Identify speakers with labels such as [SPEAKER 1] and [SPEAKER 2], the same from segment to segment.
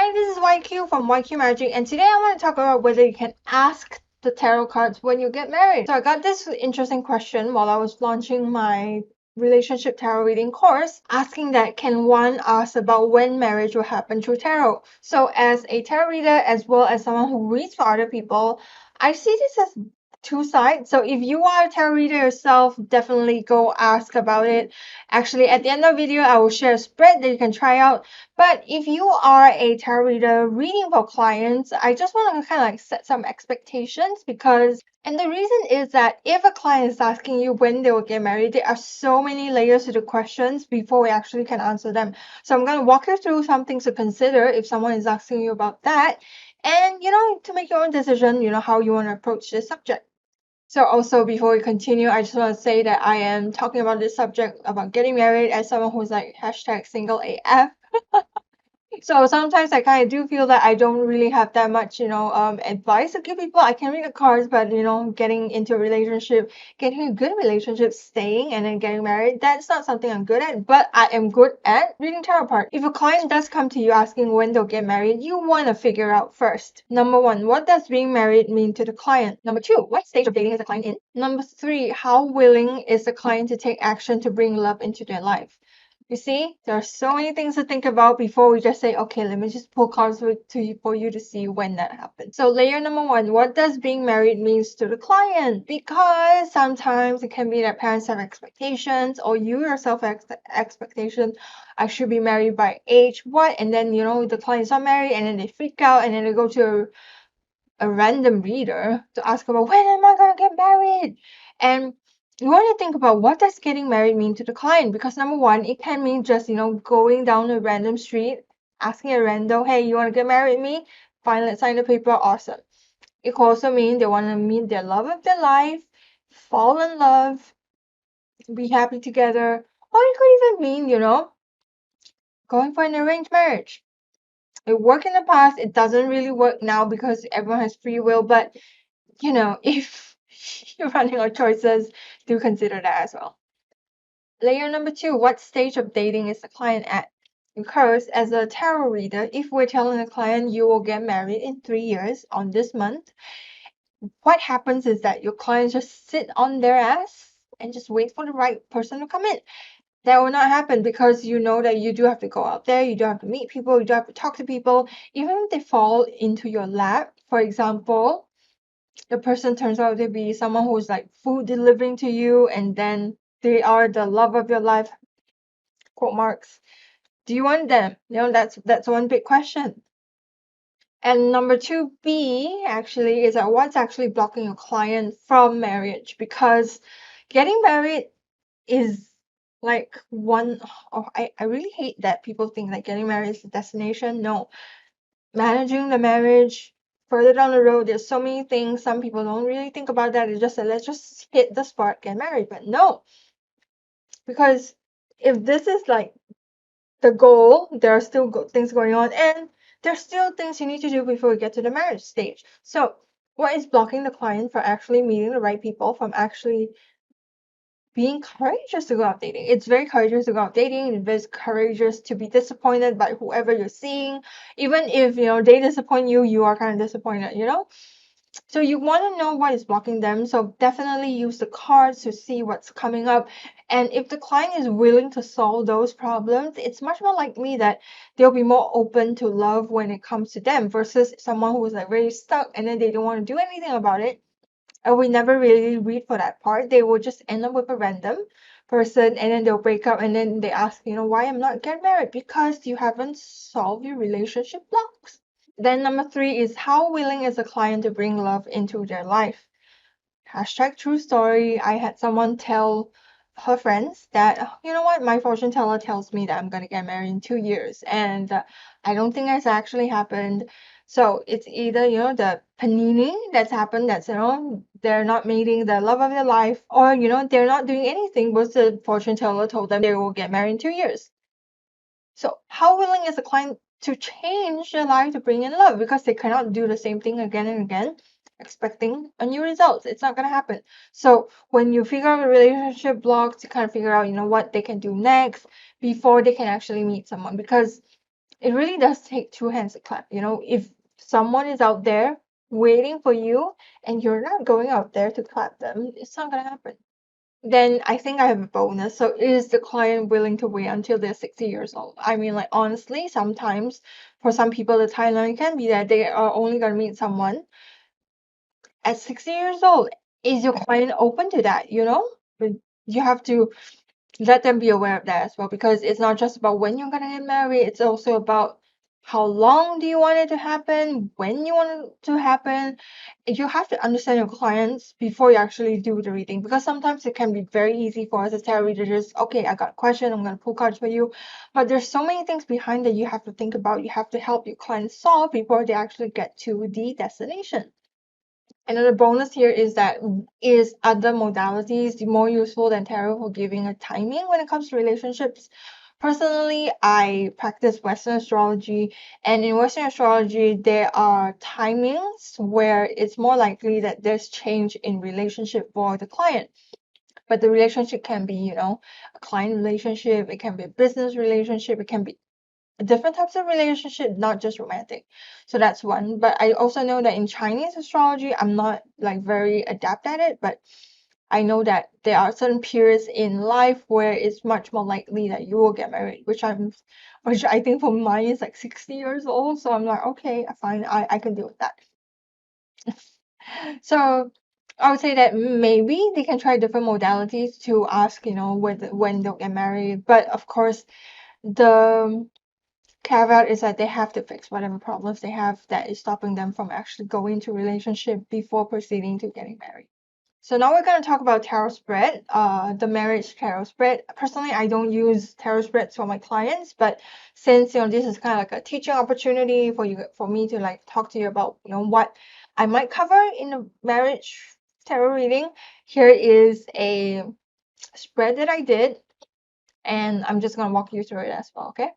[SPEAKER 1] Hi, this is YQ from YQ Magic, and today I want to talk about whether you can ask the tarot cards when you get married. So I got this interesting question while I was launching my relationship tarot reading course, asking that can one ask about when marriage will happen through tarot. So as a tarot reader as well as someone who reads for other people, I see this as two sides. So if you are a tarot reader yourself, definitely go ask about it. Actually, at the end of the video, I will share a spread that you can try out. But if you are a tarot reader reading for clients, I just want to kind of like set some expectations and the reason is that if a client is asking you when they will get married, there are so many layers to the questions before we actually can answer them. So I'm going to walk you through some things to consider if someone is asking you about that. And, to make your own decision, how you want to approach this subject. So also before we continue, I just want to say that I am talking about this subject about getting married as someone who's like hashtag single AF. So sometimes I kind of do feel that I don't really have that much, advice to give people. I can read the cards, but getting into a relationship, getting a good relationship, staying and then getting married, that's not something I'm good at, but I am good at reading tarot cards. If a client does come to you asking when they'll get married, you want to figure out first. Number one, what does being married mean to the client? Number two, what stage of dating is the client in? Number three, how willing is the client to take action to bring love into their life? You see, there are so many things to think about before we just say, okay, let me just pull cards for you to see when that happens. So layer number one, what does being married means to the client? Because sometimes it can be that parents have expectations or you yourself have expectations. I should be married by age what? And then, the client's not married and then they freak out and then they go to a random reader to ask about when am I going to get married? And you want to think about what does getting married mean to the client, because number one, it can mean just going down a random street asking a rando, hey, you want to get married with me? Fine, let's sign the paper. Awesome. It could also mean they want to meet their love of their life, fall in love, be happy together, or it could even mean going for an arranged marriage. It worked in the past. It doesn't really work now because everyone has free will, but if you're running out of choices, do consider that as well. Layer number two, what stage of dating is the client at? Because as a tarot reader, if we're telling a client you will get married in 3 years on this month, what happens is that your clients just sit on their ass and just wait for the right person to come in. That will not happen because you know that you do have to go out there, you do have to meet people, you do have to talk to people, even if they fall into your lap. For example, the person turns out to be someone who's like food delivering to you and then they are the love of your life, quote marks. Do you want them? That's one big question. And number 2B actually is that what's actually blocking your client from marriage? Because getting married is like one, oh, I really hate that people think that getting married is the destination. No, managing the marriage further down the road, there's so many things. Some people don't really think about that. They just say, let's just hit the spot, get married. But no, because if this is like the goal, there are still things going on, and there's still things you need to do before we get to the marriage stage. So, what is blocking the client from actually meeting the right people, from actually being courageous to go out dating? It's very courageous to go out dating. It's very courageous to be disappointed by whoever you're seeing. Even if, they disappoint you, you are kind of disappointed. So you want to know what is blocking them. So definitely use the cards to see what's coming up. And if the client is willing to solve those problems, it's much more likely that they'll be more open to love when it comes to them versus someone who is like very stuck and then they don't want to do anything about it. And we never really read for that part. They will just end up with a random person and then they'll break up and then they ask, why I'm not getting married? Because you haven't solved your relationship blocks. Then number 3 is how willing is the client to bring love into their life? Hashtag true story. I had someone tell her friends that, "Oh, you know what, my fortune teller tells me that I'm going to get married in 2 years. And I don't think that's actually happened. So it's either, the panini that's happened, that's, they're not meeting the love of their life, or, they're not doing anything because the fortune teller told them they will get married in 2 years. So how willing is the client to change their life to bring in love? Because they cannot do the same thing again and again, expecting a new result. It's not going to happen. So when you figure out the relationship blocks, you kind of figure out, what they can do next before they can actually meet someone. Because it really does take two hands to clap. You know, if someone is out there waiting for you and you're not going out there to clap them, it's not gonna happen. Then I think I have a bonus. So is the client willing to wait until they're 60 years old? I mean, like honestly, sometimes for some people the timeline can be that they are only gonna meet someone at 60 years old. Is your client open to that, you know? But you have to let them be aware of that as well, because it's not just about when you're gonna get married, it's also about how long do you want it to happen, when you want it to happen. You have to understand your clients before you actually do the reading, because sometimes it can be very easy for us as tarot readers, just okay, I got a question, I'm gonna pull cards for you. But there's so many things behind that you have to think about, you have to help your clients solve before they actually get to the destination. Another bonus here is that is other modalities more useful than tarot for giving a timing when it comes to relationships? Personally, I practice Western astrology, and in Western astrology, there are timings where it's more likely that there's change in relationship for the client. But the relationship can be, you know, a client relationship, it can be a business relationship, it can be different types of relationship, not just romantic. So that's one. But I also know that in Chinese astrology, I'm not like very adept at it, but I know that there are certain periods in life where it's much more likely that you will get married, which I think for mine is like 60 years old. So I'm like, okay, fine, I can deal with that. So I would say that maybe they can try different modalities to ask, you know, when they'll get married. But of course, the caveat is that they have to fix whatever problems they have that is stopping them from actually going to relationship before proceeding to getting married. So now we're going to talk about tarot spread, the marriage tarot spread. Personally, I don't use tarot spreads for my clients, but since you know this is kind of like a teaching opportunity for you, for me to like talk to you about you know what I might cover in a marriage tarot reading. Here is a spread that I did, and I'm just gonna walk you through it as well. Okay.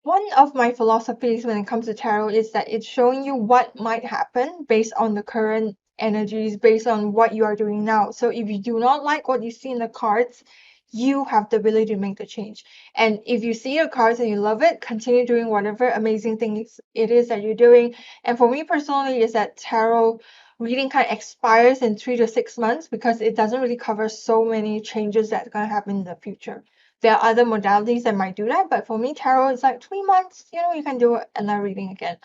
[SPEAKER 1] One of my philosophies when it comes to tarot is that it's showing you what might happen based on the current energies, based on what you are doing now. So if you do not like what you see in the cards, you have the ability to make the change. And if you see your cards and you love it, continue doing whatever amazing things it is that you're doing. And for me personally, is that tarot reading kind of expires in 3 to 6 months because it doesn't really cover so many changes that's going to happen in the future. There are other modalities that might do that, but for me, tarot is like 3 months. You know, you can do another reading again.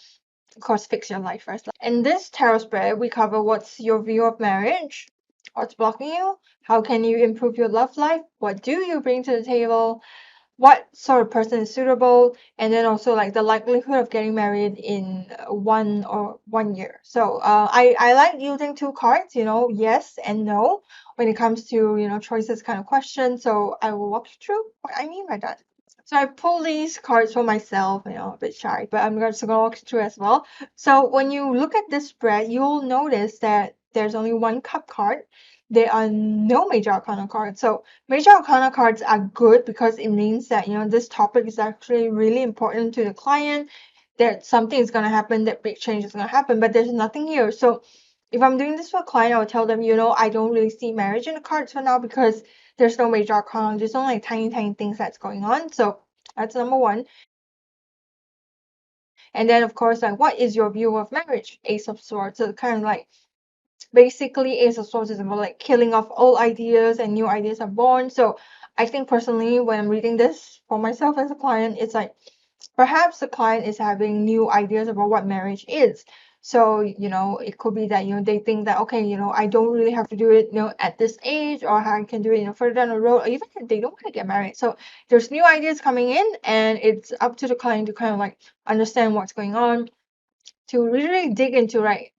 [SPEAKER 1] Of course, fix your life first. In this tarot spread, we cover what's your view of marriage, what's blocking you, how can you improve your love life, what do you bring to the table, what sort of person is suitable, and then also like the likelihood of getting married in 1 year. So I like using two cards, you know, yes and no, when it comes to, you know, choices kind of question. So I will walk you through what I mean by that. So I pull these cards for myself, you know, a bit shy, but I'm just gonna walk you through as well. So when you look at this spread, you'll notice that there's only one cup card. There are no major arcana cards. So major arcana cards are good because it means that, you know, this topic is actually really important to the client, that something is going to happen, that big change is going to happen, but there's nothing here. So if I'm doing this for a client, I would tell them, you know, I don't really see marriage in the cards for now because there's no major arcana. There's only like tiny, tiny things that's going on. So that's number one. And then, of course, like, what is your view of marriage? Ace of Swords. So kind of like, basically Ace of Swords is about like killing off old ideas and new ideas are born. So I think personally when I'm reading this for myself as a client, it's like perhaps the client is having new ideas about what marriage is. So, you know, it could be that, you know, they think that, okay, you know, I don't really have to do it, you know, at this age, or I can do it, you know, further down the road, or even if they don't want to get married. So there's new ideas coming in, and it's up to the client to kind of like understand what's going on, to really dig into, right,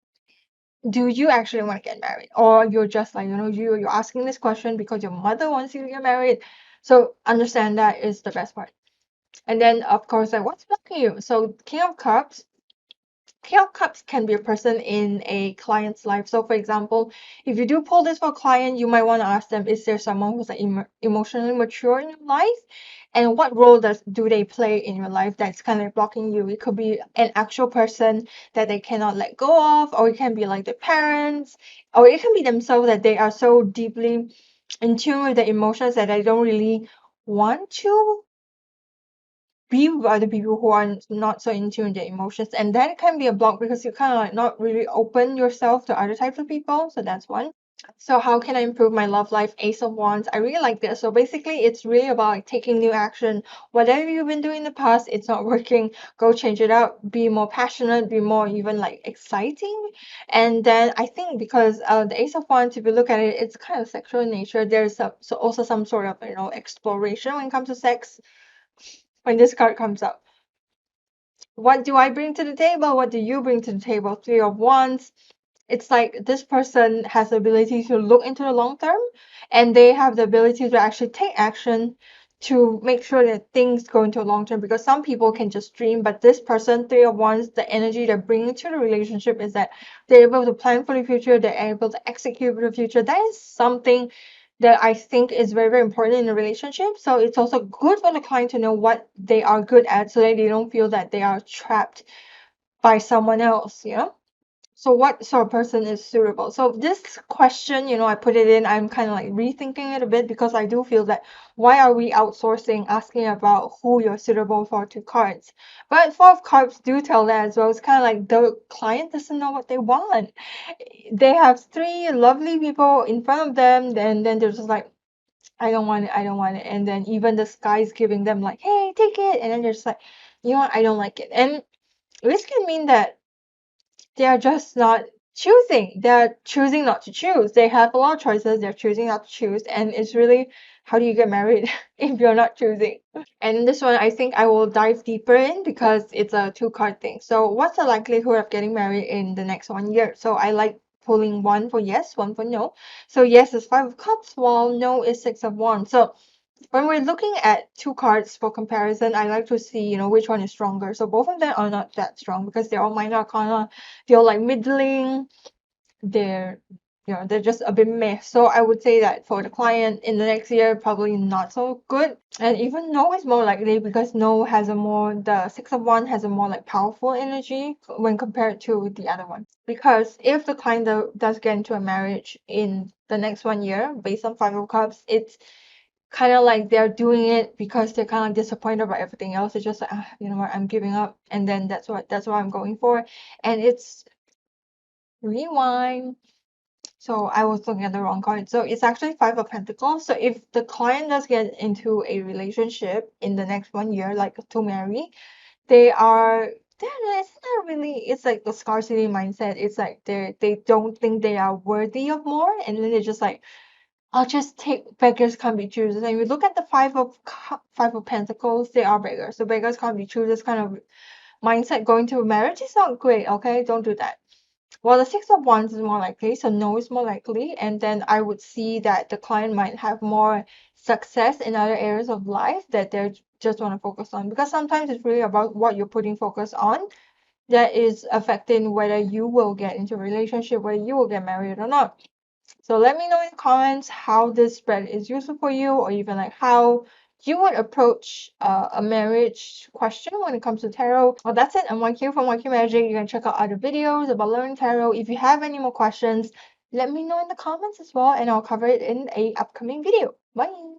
[SPEAKER 1] do you actually want to get married, or you're just like, you know, you're asking this question because your mother wants you to get married. So understand that is the best part. And then of course, like, what's blocking you? So King of Cups can be a person in a client's life. So for example, if you do pull this for a client, you might want to ask them, is there someone who's like emotionally mature in your life, and what role do they play in your life that's kind of blocking you? It could be an actual person that they cannot let go of, or it can be like their parents, or it can be themselves, that they are so deeply in tune with their emotions that they don't really want to be with other people who are not so in tune with their emotions. And that can be a block because you kind of like not really open yourself to other types of people. So that's one. So how can I improve my love life? Ace of Wands. I really like this. So basically, it's really about like taking new action. Whatever you've been doing in the past, it's not working. Go change it out. Be more passionate. Be more even like exciting. And then I think because the Ace of Wands, if you look at it, it's kind of sexual in nature. There's so also some sort of exploration when it comes to sex. When this card comes up, what do I bring to the table? What do you bring to the table? Three of Wands. It's like this person has the ability to look into the long term, and they have the ability to actually take action to make sure that things go into a long term, because some people can just dream, but this person, three of wands, the energy they're bringing to the relationship is that they're able to plan for the future, they're able to execute for the future. That is something that I think is very, very important in a relationship. So it's also good for the client to know what they are good at so that they don't feel that they are trapped by someone else, you know? So what sort of person is suitable? So this question, I put it in, I'm kind of like rethinking it a bit because I do feel that why are we outsourcing asking about who you're suitable for to cards? But four of cards do tell that as well. It's kind of like the client doesn't know what they want. They have three lovely people in front of them, then they're just like, I don't want it, I don't want it. And then even the sky's giving them like, hey, take it. And then they're just like, you know what, I don't like it. And this can mean that they are just not choosing. They're choosing not to choose. They have a lot of choices. They're choosing not to choose. And it's really, how do you get married if you're not choosing? And this one, I think I will dive deeper in because it's a two-card thing. So what's the likelihood of getting married in the next 1 year? So I like pulling one for yes, one for no. So yes is five of cups, while no is six of wands. So when we're looking at two cards for comparison, I like to see, which one is stronger. So both of them are not that strong because they're all minor arcana. They're like middling. They're, they're just a bit meh. So I would say that for the client in the next year, probably not so good. And even no is more likely because no has the six of one has a more like powerful energy when compared to the other one. Because if the client does get into a marriage in the next 1 year, based on five of cups, it's kind of like they're doing it because they're kind of disappointed about everything else. It's just like, you know what, I'm giving up, and then that's what I'm going for, and it's rewind. So I was looking at the wrong card. So it's actually five of pentacles. So if the client does get into a relationship in the next 1 year, like to marry, they are. It's not really. It's like the scarcity mindset. It's like they don't think they are worthy of more, and then they're just like, I'll just take beggars can't be choosers. And we look at the five of pentacles, they are beggars. So beggars can't be choosers kind of mindset going to a marriage is not great, okay? Don't do that. Well, the six of wands is more likely, so no is more likely. And then I would see that the client might have more success in other areas of life that they just want to focus on. Because sometimes it's really about what you're putting focus on that is affecting whether you will get into a relationship, whether you will get married or not. So let me know in the comments how this spread is useful for you, or even like how you would approach a marriage question when it comes to tarot. Well, that's it. I'm YQ from YQ Magic. You can check out other videos about learning tarot. If you have any more questions, let me know in the comments as well, and I'll cover it in a upcoming video. Bye!